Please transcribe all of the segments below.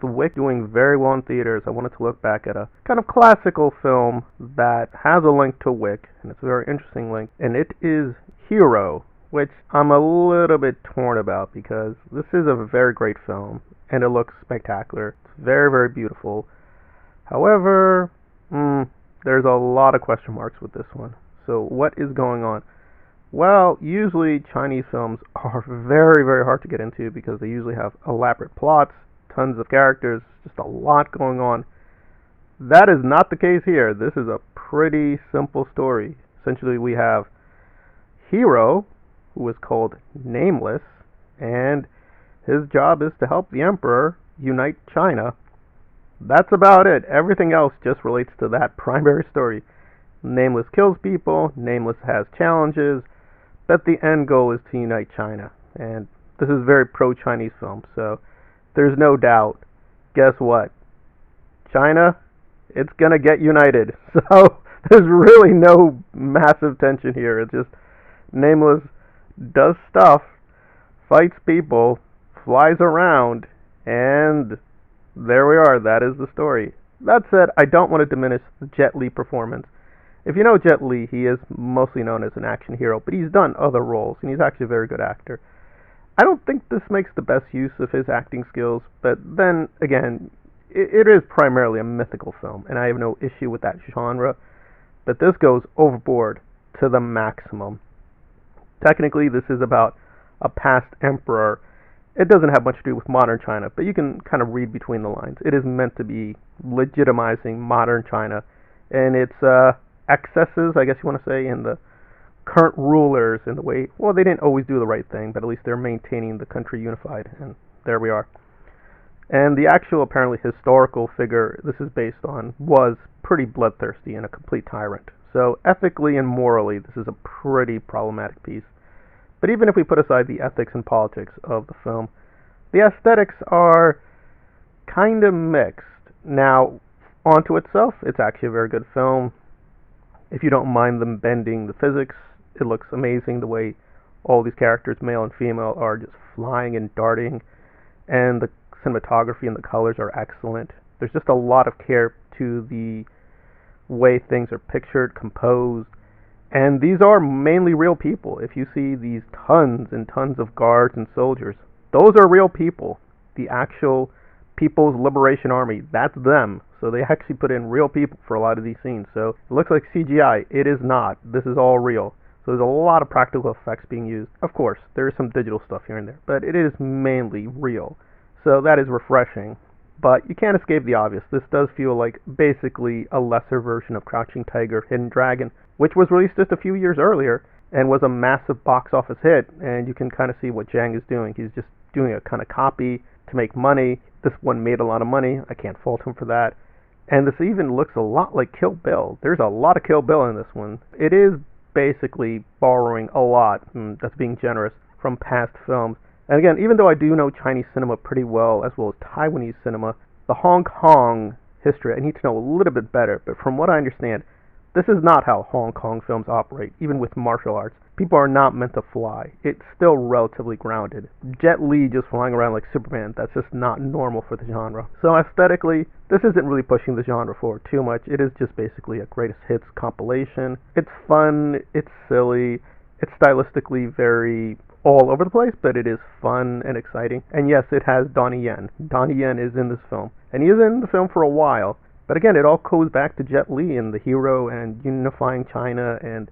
The Wick doing very well in theaters. I wanted to look back at a kind of classical film that has a link to Wick, and it's a very interesting link, and it is Hero, which I'm a little bit torn about because this is a very great film, and it looks spectacular. It's very, very beautiful. However, there's a lot of question marks with this one. So what is going on? Well, usually Chinese films are very, very hard to get into because they usually have elaborate plots, tons of characters, just a lot going on. That is not the case here. This is a pretty simple story. Essentially, we have Hero, who is called Nameless, and his job is to help the Emperor unite China. That's about it. Everything else just relates to that primary story. Nameless kills people, Nameless has challenges, but the end goal is to unite China. And this is a very pro-Chinese film, so there's no doubt. Guess what? China, it's gonna get united. So there's really no massive tension here. It's just Nameless does stuff, fights people, flies around, and there we are. That is the story. That said, I don't want to diminish the Jet Li performance. If you know Jet Li, he is mostly known as an action hero, but he's done other roles, and he's actually a very good actor. I don't think this makes the best use of his acting skills, but then again, it is primarily a mythical film, and I have no issue with that genre, but this goes overboard to the maximum. Technically, this is about a past emperor. It doesn't have much to do with modern China, but you can kind of read between the lines. It is meant to be legitimizing modern China, and its excesses, I guess you want to say, in the current rulers in the way, well, they didn't always do the right thing, but at least they're maintaining the country unified, and there we are. And the actual, apparently, historical figure this is based on was pretty bloodthirsty and a complete tyrant. So ethically and morally, this is a pretty problematic piece. But even if we put aside the ethics and politics of the film, the aesthetics are kind of mixed. Now, onto itself, it's actually a very good film. If you don't mind them bending the physics, it looks amazing the way all these characters, male and female, are just flying and darting, and the cinematography and the colors are excellent. There's just a lot of care to the way things are pictured, composed, and these are mainly real people. If you see these tons and tons of guards and soldiers, those are real people. The actual People's Liberation Army, that's them. So they actually put in real people for a lot of these scenes. So it looks like CGI. It is not. This is all real. So there's a lot of practical effects being used. Of course, there is some digital stuff here and there, but it is mainly real. So that is refreshing. But you can't escape the obvious. This does feel like basically a lesser version of Crouching Tiger, Hidden Dragon, which was released just a few years earlier and was a massive box office hit. And you can kind of see what Zhang is doing. He's just doing a kind of copy to make money. This one made a lot of money. I can't fault him for that. And this even looks a lot like Kill Bill. There's a lot of Kill Bill in this one. It is basically borrowing a lot, that's being generous, from past films. And again, even though I do know Chinese cinema pretty well, as well as Taiwanese cinema, the Hong Kong history I need to know a little bit better. But from what I understand, this is not how Hong Kong films operate, even with martial arts. People are not meant to fly. It's still relatively grounded. Jet Li just flying around like Superman, that's just not normal for the genre. So aesthetically, this isn't really pushing the genre forward too much. It is just basically a greatest hits compilation. It's fun, it's silly, it's stylistically very all over the place, but it is fun and exciting. And yes, it has Donnie Yen. Donnie Yen is in this film, and he is in the film for a while. But again, it all goes back to Jet Li and the hero and unifying China and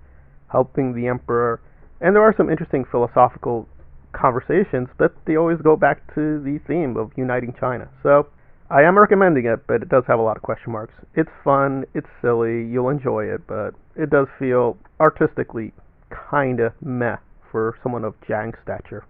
helping the emperor. And there are some interesting philosophical conversations, but they always go back to the theme of uniting China. So I am recommending it, but it does have a lot of question marks. It's fun, it's silly, you'll enjoy it, but it does feel artistically kinda meh for someone of Zhang's stature.